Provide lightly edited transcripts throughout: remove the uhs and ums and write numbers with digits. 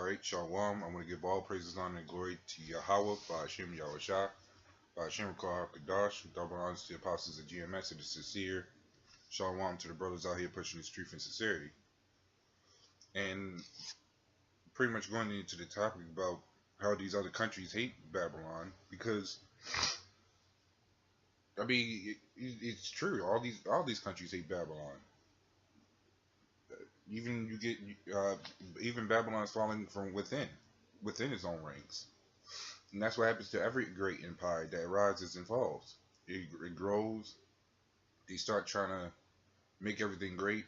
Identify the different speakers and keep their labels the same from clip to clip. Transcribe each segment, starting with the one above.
Speaker 1: Alright, Shalom. I want to give all praises, honor, and glory to Yahweh, by Hashem Yahushua, by Hashem Rakar Kadash, double honors to the apostles of GMS and the sincere. Shalom to the brothers out here pushing the truth and sincerity. And pretty much going into the topic about how these other countries hate Babylon, because I mean it's true. All these countries hate Babylon. Even you get even Babylon's falling from within its own ranks, and that's what happens to every great empire that rises and falls. It grows. They start trying to make everything great,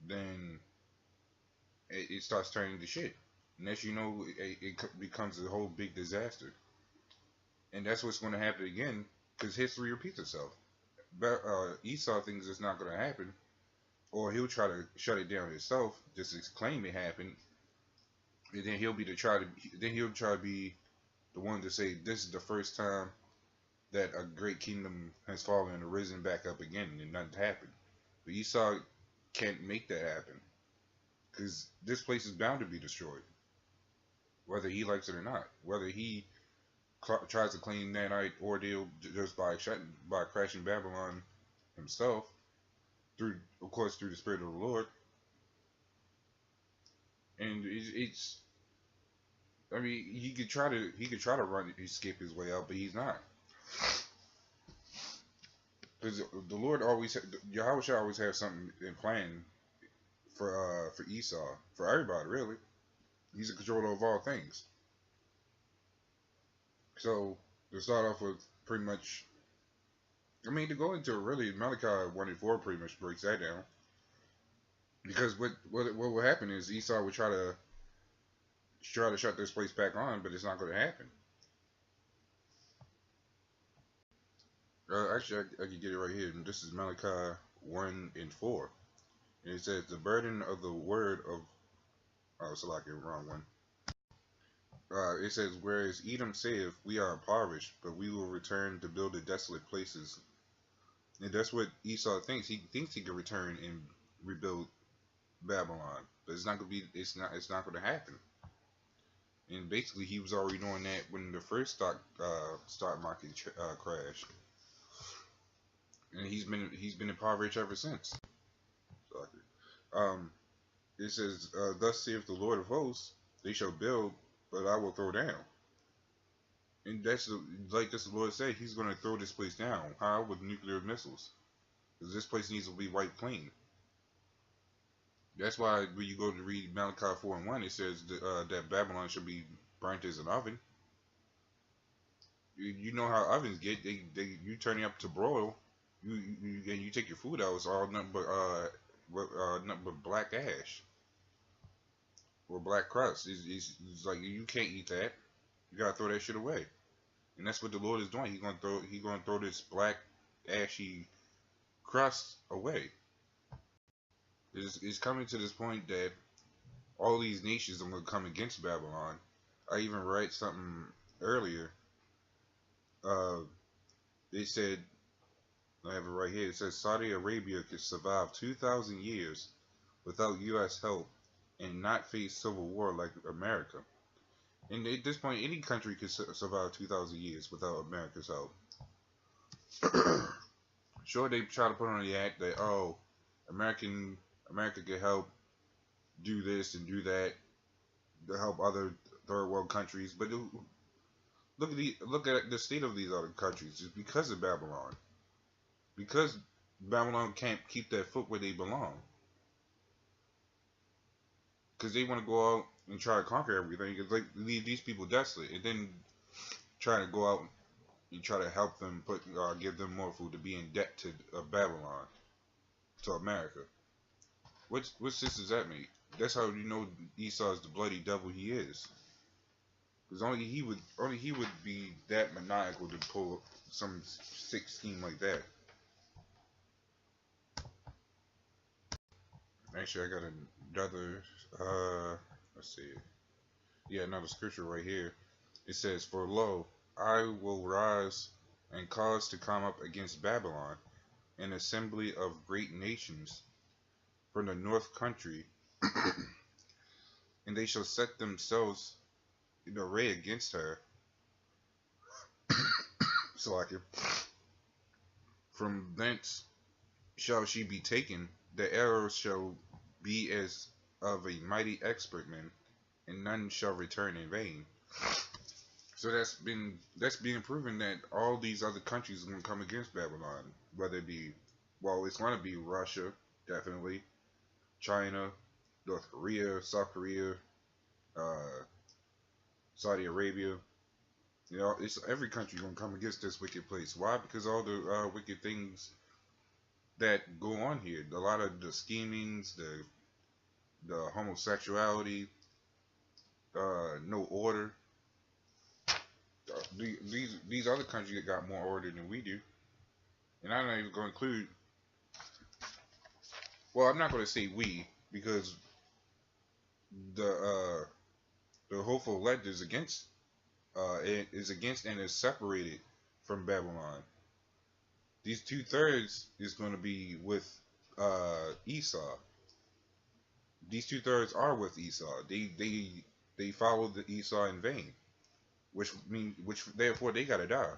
Speaker 1: then it starts turning to shit. And as you know, it becomes a whole big disaster. And that's what's going to happen again, because history repeats itself. But Esau thinks it's not going to happen, or he'll try to shut it down himself, just to claim it happened. And then he'll try to be the one to say this is the first time that a great kingdom has fallen and arisen back up again, and nothing happened. But Esau can't make that happen, because this place is bound to be destroyed, whether he likes it or not. Whether he tries to claim Nanite ordeal just by crashing Babylon himself, through the Spirit of the Lord. And I mean, he could try to escape his way out, but he's not. Because the Lord Yahweh shall always have something in plan for Esau, for everybody really. He's in control of all things. So to start off with, pretty much, I mean, to go into really Malachi 1:4 pretty much breaks that down. Because what will happen is Esau will try to shut this place back on, but it's not going to happen. Actually, I can get it right here. And this is Malachi 1:4. And it says, the burden of the word of... Oh, so like the wrong one. It says, whereas Edom saith, we are impoverished, but we will return to build the desolate places. And that's what Esau thinks. He thinks he can return and rebuild Babylon, but it's not gonna be. It's not going to happen. And basically, he was already doing that when the first stock market crashed, and he's been impoverished ever since. It says, "Thus saith the Lord of hosts: They shall build, but I will throw down." And that's like the Lord said, He's going to throw this place down. How? With nuclear missiles, because this place needs to be wiped clean. That's why when you go to read Malachi 4:1, it says that Babylon should be burnt as an oven. You know how ovens get. You turn it up to broil. You take your food out. It's all nothing but black ash or black crust. It's like you can't eat that. You gotta throw that shit away. And that's what the Lord is doing. He's gonna throw this black ashy crust away. It's coming to this point that all these nations are going to come against Babylon. I even read something earlier. They said, I have it right here. It says Saudi Arabia could survive 2,000 years without U.S. help and not face civil war like America. And at this point, any country could survive 2,000 years without America's help. Sure, they try to put on the act that, oh, America could help do this and do that to help other third world countries, but look at the state of these other countries. It's because of Babylon. Because Babylon can't keep their foot where they belong. Because they want to go out and try to conquer everything. It's like leave these people desolate, and then try to go out and try to help them give them more food, to be in debt to Babylon, to America. What sense does that make? That's how you know Esau is the bloody devil he is. Because only he would be that maniacal to pull some sick scheme like that. Actually, I got another. Let's see. Yeah, another scripture right here. It says, "For lo, I will rise and cause to come up against Babylon an assembly of great nations from the north country, and they shall set themselves in array against her. So like from thence shall she be taken. The arrows shall be as of a mighty expertman, and none shall return in vain. So that's being proven that all these other countries are gonna come against Babylon, whether it be, well, it's gonna be Russia, definitely, China, North Korea, South Korea, uh, Saudi Arabia. You know, it's every country gonna come against this wicked place. Why? Because all the wicked things that go on here, a lot of the schemings, the homosexuality, no order. These other countries that got more order than we do, and I'm not even going to include. Well, I'm not going to say we because the uh, the hopeful elect is against and is separated from Babylon. These 2/3 is going to be with Esau. These 2/3 are with Esau. They followed the Esau in vain, which therefore they gotta die.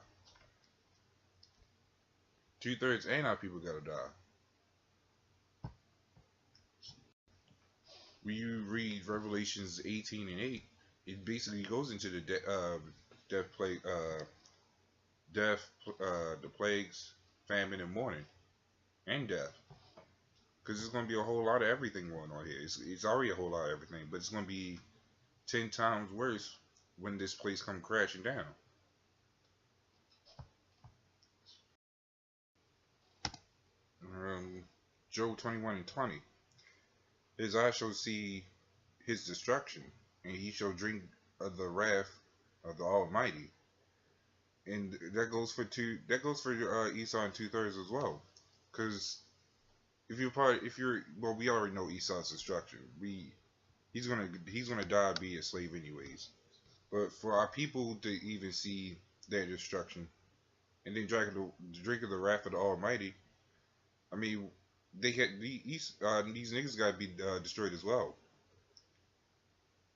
Speaker 1: 2/3 and our people gotta die. When you read Revelations 18 and 8, it basically goes into the death plague, the plagues, famine, and mourning, and death. Because there's going to be a whole lot of everything going on here. It's already a whole lot of everything, but it's going to be 10 times worse when this place comes crashing down. Job 21 and 20. His eyes shall see his destruction, and he shall drink of the wrath of the Almighty. And that goes for Esau and 2/3 as well. Because well, we already know Esau's destruction. He's gonna die, be a slave anyways. But for our people to even see their destruction and then drink of the wrath of the Almighty, I mean, these niggas gotta be destroyed as well,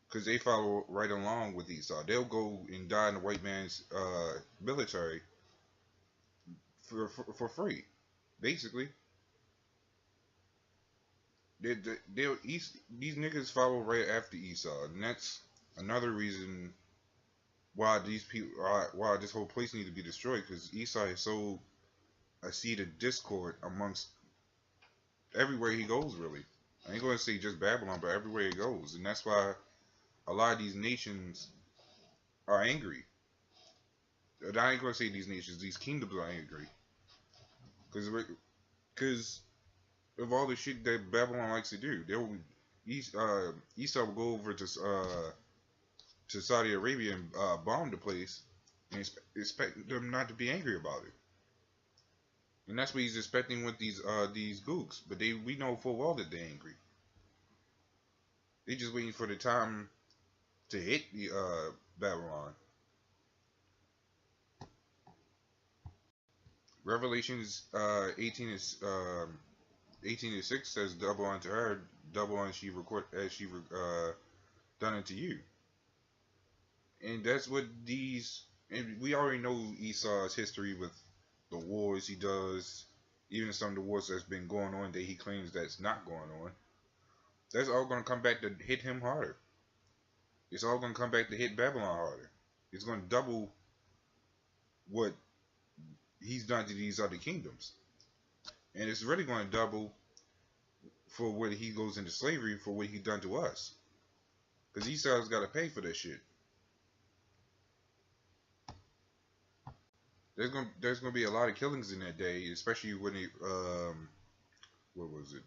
Speaker 1: because they follow right along with Esau. They'll go and die in the white man's military for free, basically. These niggas follow right after Esau, and that's another reason why why this whole place needs to be destroyed, because Esau has sowed a seed of discord amongst everywhere he goes, really. I ain't going to say just Babylon, but everywhere he goes, and that's why a lot of these nations are angry. And I ain't going to say these nations; these kingdoms are angry, because of all the shit that Babylon likes to do. Esau will go over to Saudi Arabia and bomb the place, and expect them not to be angry about it. And that's what he's expecting with these gooks. But we know full well that they're angry. They just waiting for the time to hit the Babylon. Revelations 18 is 18:6 says, "Double unto her, double unto she done unto you." And that's what and we already know Esau's history with the wars he does, even some of the wars that's been going on that he claims that's not going on. That's all going to come back to hit him harder. It's all going to come back to hit Babylon harder. It's going to double what he's done to these other kingdoms. And it's really going to double for when he goes into slavery for what he done to us. Because Esau's got to pay for that shit. There's gonna be a lot of killings in that day, especially when what was it?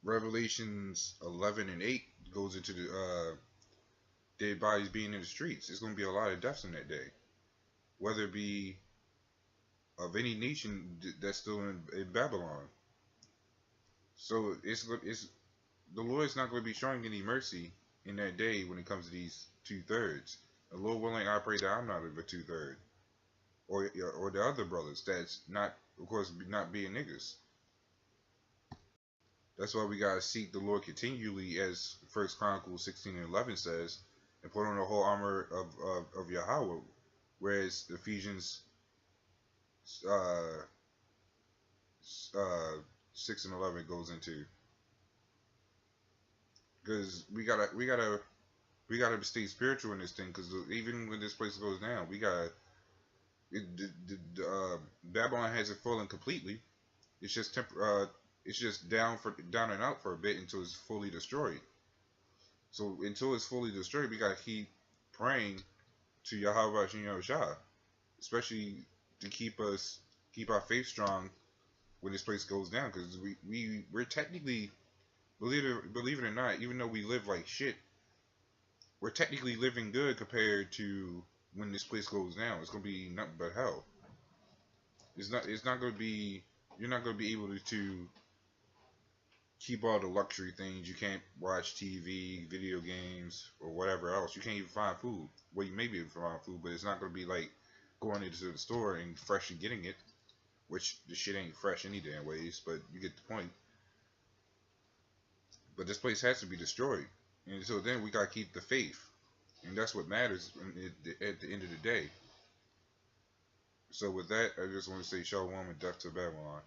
Speaker 1: Revelations 11 and 8 goes into the dead bodies being in the streets. There's gonna be a lot of deaths in that day, whether it be of any nation that's still in Babylon. So the Lord's not going to be showing any mercy in that day when it comes to these 2/3. The Lord willing, I pray that I'm not of a 2/3, or the other brothers that's not, of course, not being niggas. That's why we gotta seek the Lord continually, as First Chronicles 16:11 says, and put on the whole armor of Yahweh. Whereas Ephesians uh, 6:11 goes into, because we gotta stay spiritual in this thing. Because even when this place goes down, we gotta. Babylon hasn't fallen completely. It's just it's just down and out for a bit until it's fully destroyed. So until it's fully destroyed, we gotta keep praying to Yahweh Shah, especially to keep our faith strong when this place goes down. Because we're technically, believe it or not, even though we live like shit, we're technically living good compared to when this place goes down. It's gonna be nothing but hell. It's not gonna be. You're not gonna be able to keep all the luxury things. You can't watch TV, video games, or whatever else. You can't even find food. Well, you may be able to find food, but it's not gonna be like going into the store and fresh and getting it. Which the shit ain't fresh any damn ways, but you get the point. But this place has to be destroyed, and so then we gotta keep the faith, and that's what matters at the end of the day. So with that, I just want to say shalom and death to Babylon.